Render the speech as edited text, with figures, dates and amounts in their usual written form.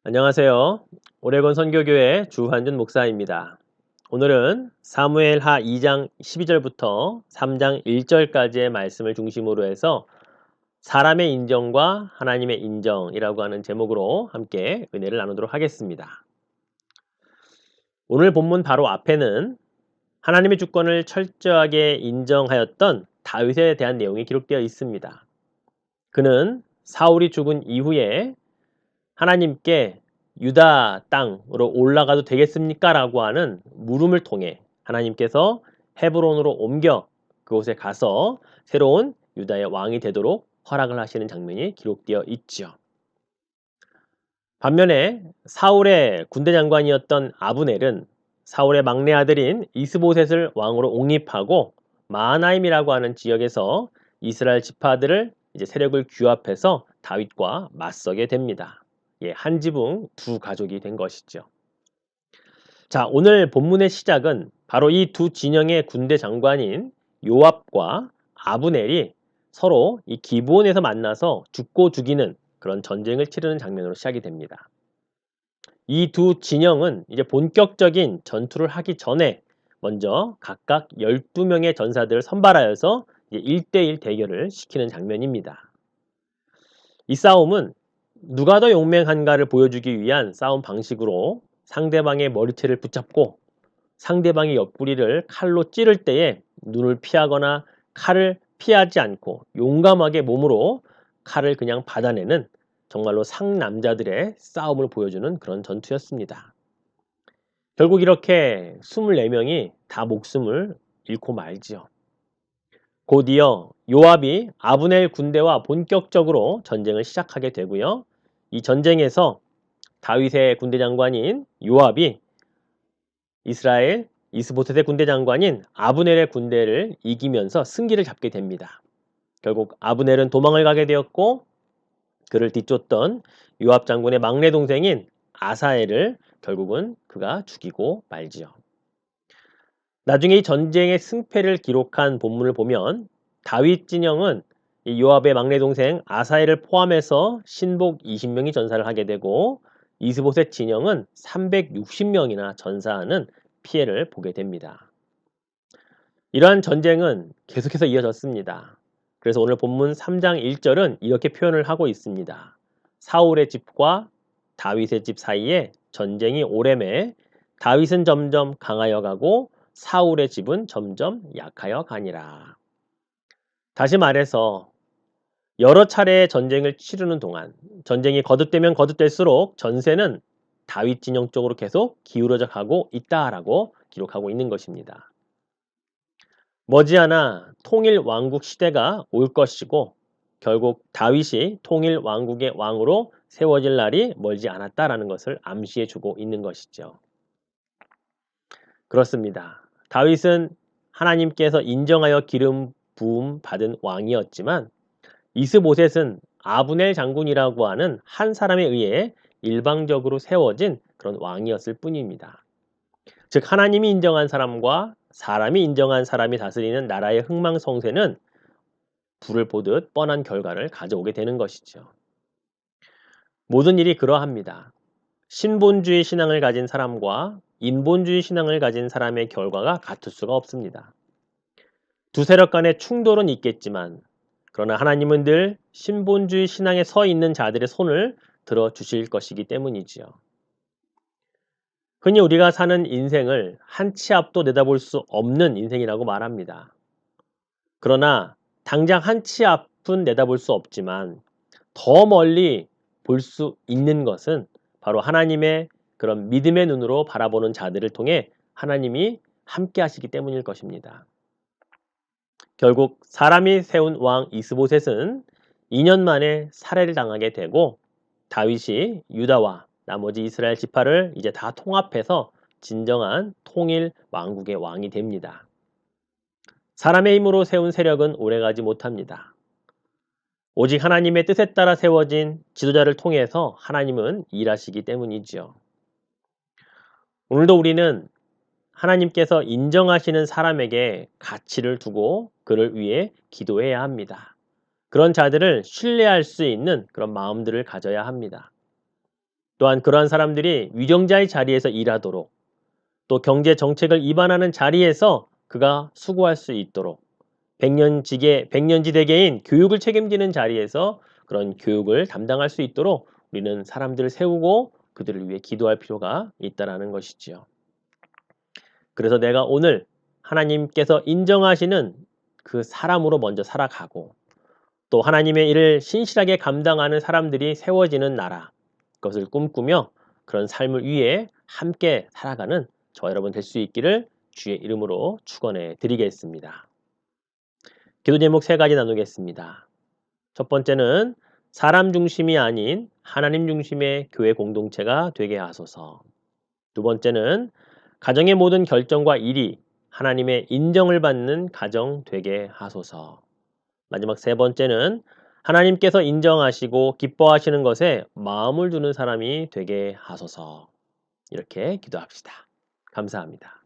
안녕하세요. 오레곤 선교교회 주한준 목사입니다. 오늘은 사무엘하 2장 12절부터 3장 1절까지의 말씀을 중심으로 해서 사람의 인정과 하나님의 인정이라고 하는 제목으로 함께 은혜를 나누도록 하겠습니다. 오늘 본문 바로 앞에는 하나님의 주권을 철저하게 인정하였던 다윗에 대한 내용이 기록되어 있습니다. 그는 사울이 죽은 이후에 하나님께 유다 땅으로 올라가도 되겠습니까? 라고 하는 물음을 통해 하나님께서 헤브론으로 옮겨 그곳에 가서 새로운 유다의 왕이 되도록 허락을 하시는 장면이 기록되어 있죠. 반면에 사울의 군대 장관이었던 아브넬은 사울의 막내 아들인 이스보셋을 왕으로 옹립하고 마하나임이라고 하는 지역에서 이스라엘 지파들을 세력을 규합해서 다윗과 맞서게 됩니다. 한 지붕 두 가족이 된 것이죠. 자, 오늘 본문의 시작은 바로 이 두 진영의 군대 장관인 요압과 아브넬이 서로 이 기브온에서 만나서 죽고 죽이는 그런 전쟁을 치르는 장면으로 시작이 됩니다. 이 두 진영은 이제 본격적인 전투를 하기 전에 먼저 각각 12명의 전사들을 선발하여서 1대1 대결을 시키는 장면입니다. 이 싸움은 누가 더 용맹한가를 보여주기 위한 싸움 방식으로 상대방의 머리채를 붙잡고 상대방의 옆구리를 칼로 찌를 때에 눈을 피하거나 칼을 피하지 않고 용감하게 몸으로 칼을 그냥 받아내는 정말로 상남자들의 싸움을 보여주는 그런 전투였습니다. 결국 이렇게 24명이 다 목숨을 잃고 말지요. 곧이어 요압이 아브넬 군대와 본격적으로 전쟁을 시작하게 되고요. 이 전쟁에서 다윗의 군대 장관인 요압이 이스라엘 이스보셋의 군대 장관인 아브넬의 군대를 이기면서 승기를 잡게 됩니다. 결국 아브넬은 도망을 가게 되었고 그를 뒤쫓던 요압 장군의 막내 동생인 아사엘을 결국은 그가 죽이고 말지요. 나중에 이 전쟁의 승패를 기록한 본문을 보면 다윗 진영은 이 요압의 막내 동생 아사엘을 포함해서 신복 20명이 전사를 하게 되고 이스보셋 진영은 360명이나 전사하는 피해를 보게 됩니다. 이러한 전쟁은 계속해서 이어졌습니다. 그래서 오늘 본문 3장 1절은 이렇게 표현을 하고 있습니다. 사울의 집과 다윗의 집 사이에 전쟁이 오래매 다윗은 점점 강하여 가고 사울의 집은 점점 약하여 가니라. 다시 말해서 여러 차례의 전쟁을 치르는 동안 전쟁이 거듭되면 거듭될수록 전세는 다윗 진영 쪽으로 계속 기울어져 가고 있다라고 기록하고 있는 것입니다. 머지않아 통일 왕국 시대가 올 것이고 결국 다윗이 통일 왕국의 왕으로 세워질 날이 멀지 않았다라는 것을 암시해 주고 있는 것이죠. 그렇습니다. 다윗은 하나님께서 인정하여 기름 부음 받은 왕이었지만 이스보셋은 아브넬 장군이라고 하는 한 사람에 의해 일방적으로 세워진 그런 왕이었을 뿐입니다. 즉 하나님이 인정한 사람과 사람이 인정한 사람이 다스리는 나라의 흥망성쇠는 불을 보듯 뻔한 결과를 가져오게 되는 것이죠. 모든 일이 그러합니다. 신본주의 신앙을 가진 사람과 인본주의 신앙을 가진 사람의 결과가 같을 수가 없습니다. 두 세력 간의 충돌은 있겠지만 그러나 하나님은 늘 신본주의 신앙에 서 있는 자들의 손을 들어주실 것이기 때문이지요. 흔히 우리가 사는 인생을 한 치 앞도 내다볼 수 없는 인생이라고 말합니다. 그러나 당장 한 치 앞은 내다볼 수 없지만 더 멀리 볼 수 있는 것은 바로 하나님의 그런 믿음의 눈으로 바라보는 자들을 통해 하나님이 함께 하시기 때문일 것입니다. 결국 사람이 세운 왕 이스보셋은 2년 만에 살해를 당하게 되고 다윗이 유다와 나머지 이스라엘 지파를 이제 다 통합해서 진정한 통일 왕국의 왕이 됩니다. 사람의 힘으로 세운 세력은 오래가지 못합니다. 오직 하나님의 뜻에 따라 세워진 지도자를 통해서 하나님은 일하시기 때문이지요. 오늘도 우리는 하나님께서 인정하시는 사람에게 가치를 두고 그를 위해 기도해야 합니다. 그런 자들을 신뢰할 수 있는 그런 마음들을 가져야 합니다. 또한 그러한 사람들이 위정자의 자리에서 일하도록, 또 경제 정책을 입안하는 자리에서 그가 수고할 수 있도록, 백년지대계인 교육을 책임지는 자리에서 그런 교육을 담당할 수 있도록 우리는 사람들을 세우고 그들을 위해 기도할 필요가 있다라는 것이지요. 그래서 내가 오늘 하나님께서 인정하시는 그 사람으로 먼저 살아가고, 또 하나님의 일을 신실하게 감당하는 사람들이 세워지는 나라, 그것을 꿈꾸며 그런 삶을 위해 함께 살아가는 저와 여러분 될 수 있기를 주의 이름으로 축원해 드리겠습니다. 기도 제목 세 가지 나누겠습니다. 첫 번째는 사람 중심이 아닌 하나님 중심의 교회 공동체가 되게 하소서. 두 번째는 가정의 모든 결정과 일이 하나님의 인정을 받는 가정 되게 하소서. 마지막 세 번째는 하나님께서 인정하시고 기뻐하시는 것에 마음을 두는 사람이 되게 하소서. 이렇게 기도합시다. 감사합니다.